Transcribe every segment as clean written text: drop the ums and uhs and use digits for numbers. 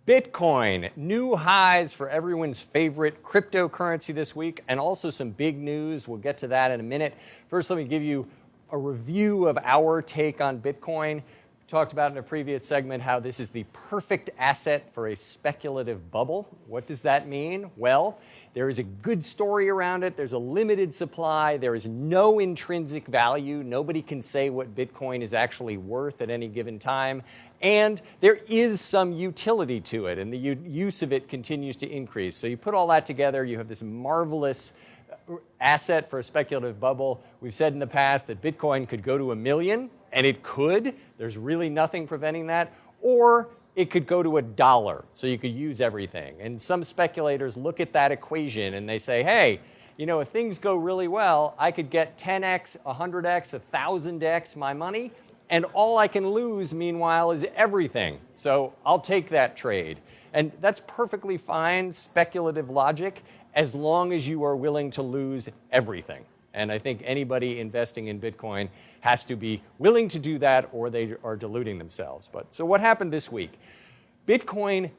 Bitcoin, new highs for everyone's favorite cryptocurrency this week, and also some big news. We'll get to that in a minute. First, let me give you a review of our take on Bitcoin. We talked about in a previous segment how this is the perfect asset for a speculative bubble. What does that mean? Well, there is a good story around it. There's a limited supply. There is no intrinsic value. Nobody can say what Bitcoin is actually worth at any given time. And there is some utility to it, and the use of it continues to increase. So you put all that together, you have this marvelous asset for a speculative bubble. We've said in the past that Bitcoin could go to $1 million, and it could. There's really nothing preventing that. Or it could go to $1, so you could use everything. And some speculators look at that equation and they say, hey, you know, if things go really well, I could get 10x, 100x, 1000x my money, and all I can lose, meanwhile, is everything. So I'll take that trade. And that's perfectly fine speculative logic as long as you are willing to lose everything. And I think anybody investing in Bitcoin has to be willing to do that, or they are deluding themselves. So what happened this week? Bitcoin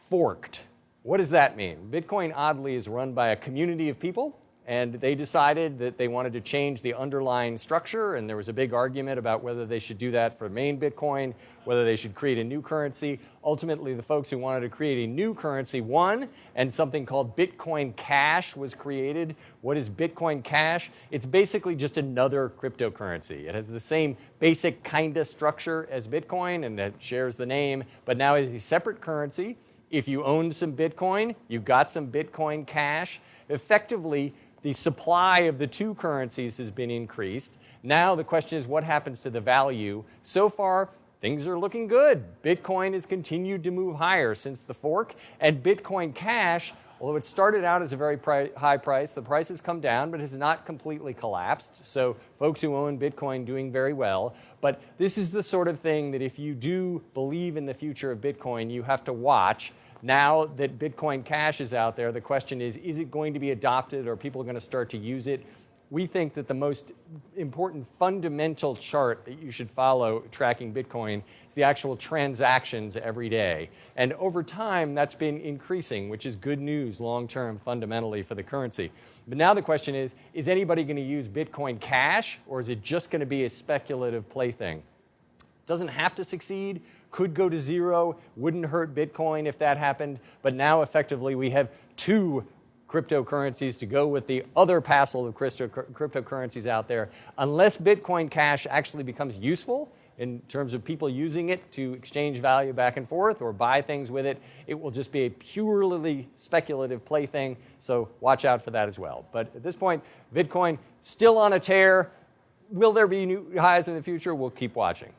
forked. What does that mean? Bitcoin, oddly, is run by a community of people, and they decided that they wanted to change the underlying structure, and there was a big argument about whether they should do that for main Bitcoin, whether they should create a new currency. Ultimately, the folks who wanted to create a new currency won, and something called Bitcoin Cash was created. What is Bitcoin Cash? It's basically just another cryptocurrency. It has the same basic kind of structure as Bitcoin, and it shares the name, but now it's a separate currency. If you own some Bitcoin, you've got some Bitcoin Cash. Effectively, the supply of the two currencies has been increased. Now the question is, what happens to the value? So far, things are looking good. Bitcoin has continued to move higher since the fork, and Bitcoin Cash, although it started out as a very high price, the price has come down, but has not completely collapsed. So folks who own Bitcoin doing very well. But this is the sort of thing that if you do believe in the future of Bitcoin, you have to watch. Now that Bitcoin Cash is out there, the question is it going to be adopted, or are people going to start to use it? We think that the most important fundamental chart that you should follow tracking Bitcoin is the actual transactions every day. And over time, that's been increasing, which is good news long-term fundamentally for the currency. But now the question is anybody going to use Bitcoin Cash, or is it just going to be a speculative plaything? Doesn't have to succeed, could go to zero, wouldn't hurt Bitcoin if that happened, but now effectively we have two cryptocurrencies to go with the other passel of cryptocurrencies out there. Unless Bitcoin Cash actually becomes useful in terms of people using it to exchange value back and forth or buy things with it, it will just be a purely speculative plaything, so watch out for that as well. But at this point, Bitcoin still on a tear. Will there be new highs in the future? We'll keep watching.